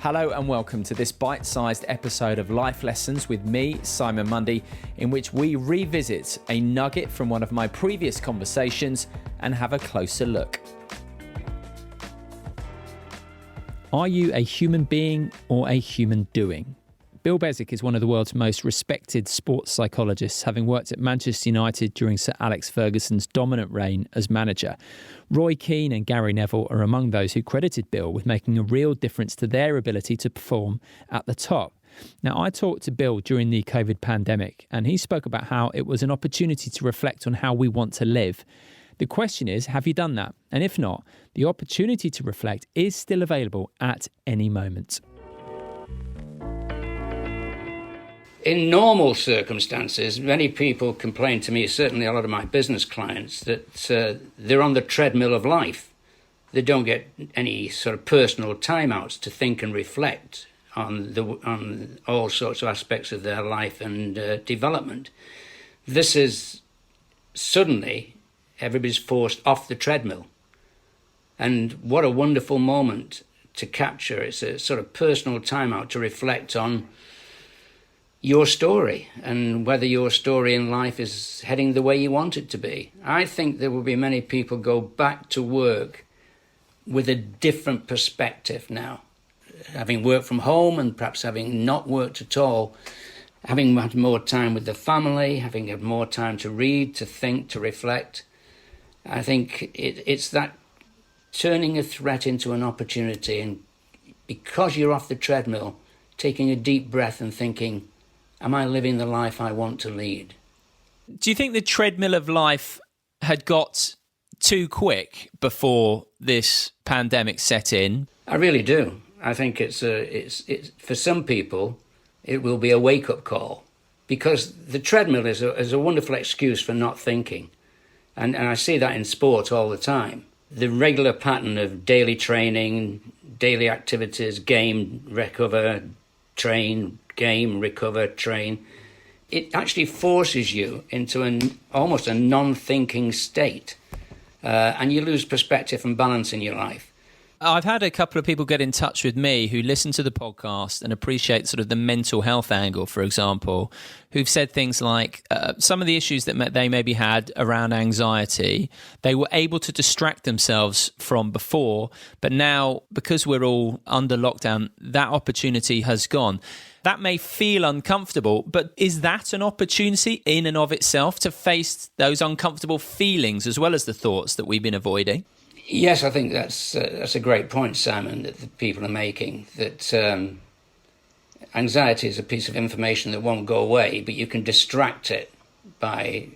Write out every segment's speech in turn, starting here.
Hello and welcome to this bite-sized episode of Life Lessons with me, Simon Mundie, in which we revisit a nugget from one of my previous conversations and have a closer look. Are you a human being or a human doing? Bill Beswick is one of the world's most respected sports psychologists, having worked at Manchester United during Sir Alex Ferguson's dominant reign as manager. Keane and Gary Neville are among those who credited Bill with making a real difference to their ability to perform at the top. Now, I talked to Bill during the COVID pandemic, and he spoke about how it was an opportunity to reflect on how we want to live. The question is, have you done that? And if not, the opportunity to reflect is still available at any moment. In normal circumstances, many people complain to me, certainly a lot of my business clients, that they're on the treadmill of life. They don't get any sort of personal timeouts to think and reflect on all sorts of aspects of their life and development. This is suddenly everybody's forced off the treadmill. And what a wonderful moment to capture. It's a sort of personal timeout to reflect on your story and whether your story in life is heading the way you want it to be. I think there will be many people go back to work with a different perspective now, having worked from home and perhaps having not worked at all, having had more time with the family, having had more time to read, to think, to reflect. I think it's that turning a threat into an opportunity, and because you're off the treadmill, taking a deep breath and thinking, am I living the life I want to lead? Do you think the treadmill of life had got too quick before this pandemic set in? I really do. I think it's for some people, it will be a wake-up call, because the treadmill is a wonderful excuse for not thinking. And I see that in sport all the time. The regular pattern of daily training, daily activities, game, recover, train, game, recover, train, it actually forces you into almost a non-thinking state, and you lose perspective and balance in your life. I've had a couple of people get in touch with me who listen to the podcast and appreciate sort of the mental health angle, for example, who've said things like some of the issues that they maybe had around anxiety, they were able to distract themselves from before, but now, because we're all under lockdown, that opportunity has gone. That may feel uncomfortable, but is that an opportunity in and of itself to face those uncomfortable feelings as well as the thoughts that we've been avoiding? Yes, I think that's a great point, Simon, that the people are making, that anxiety is a piece of information that won't go away, but you can distract it by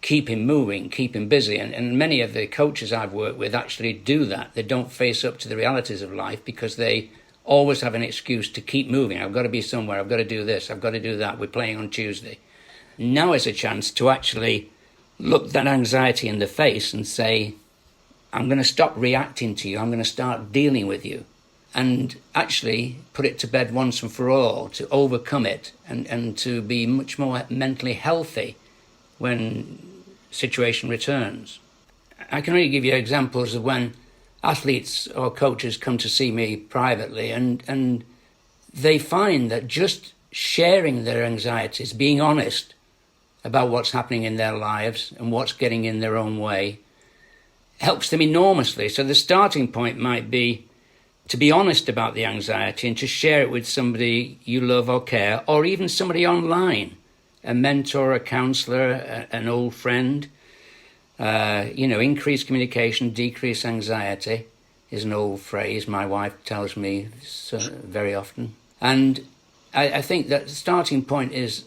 keeping moving, keeping busy. And many of the coaches I've worked with actually do that. They don't face up to the realities of life because they always have an excuse to keep moving. I've got to be somewhere. I've got to do this. I've got to do that. We're playing on Tuesday. Now is a chance to actually look that anxiety in the face and say, I'm going to stop reacting to you. I'm going to start dealing with you, and actually put it to bed once and for all, to overcome it and to be much more mentally healthy when situation returns. I can only give you examples of when athletes or coaches come to see me privately, and they find that just sharing their anxieties, being honest about what's happening in their lives and what's getting in their own way, helps them enormously. So the starting point might be to be honest about the anxiety and to share it with somebody you love or care, or even somebody online, a mentor, a counsellor, an old friend. Increase communication, decrease anxiety is an old phrase my wife tells me very often. And I think that the starting point is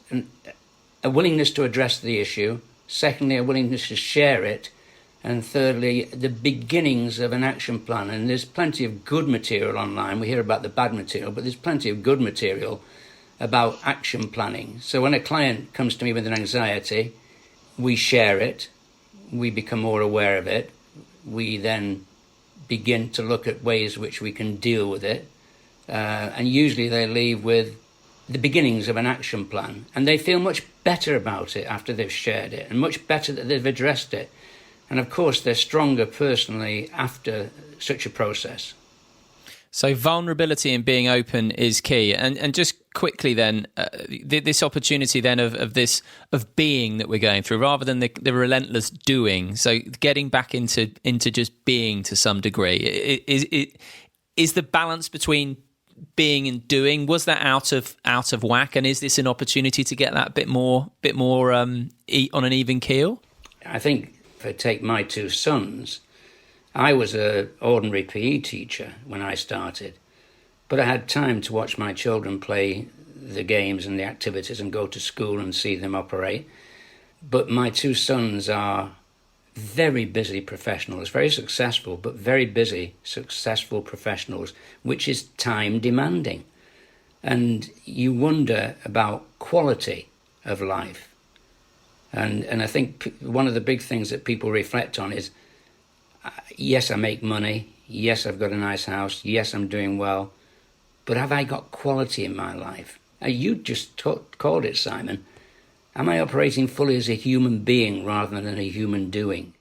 a willingness to address the issue. Secondly, a willingness to share it. And thirdly, the beginnings of an action plan. And there's plenty of good material online. We hear about the bad material, but there's plenty of good material about action planning. So when a client comes to me with an anxiety, we share it. We become more aware of it. We then begin to look at ways which we can deal with it. And usually they leave with the beginnings of an action plan. And they feel much better about it after they've shared it, and much better that they've addressed it. And of course, they're stronger personally after such a process. So vulnerability and being open is key. And just quickly then, this opportunity then of being that we're going through, rather than the relentless doing. So getting back into just being to some degree. Is the balance between being and doing, was that out of whack? And is this an opportunity to get that a bit more on an even keel? I think if I take my two sons, I was an ordinary PE teacher when I started, but I had time to watch my children play the games and the activities and go to school and see them operate. But my two sons are very busy professionals, very successful, but very busy, successful professionals, which is time demanding. And you wonder about quality of life. And I think one of the big things that people reflect on is, yes, I make money. Yes, I've got a nice house. Yes, I'm doing well. But have I got quality in my life? You just called it, Simon. Am I operating fully as a human being rather than a human doing?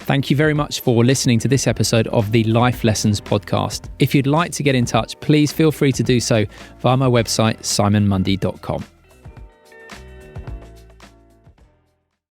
Thank you very much for listening to this episode of the Life Lessons podcast. If you'd like to get in touch, please feel free to do so via my website, simonmundie.com.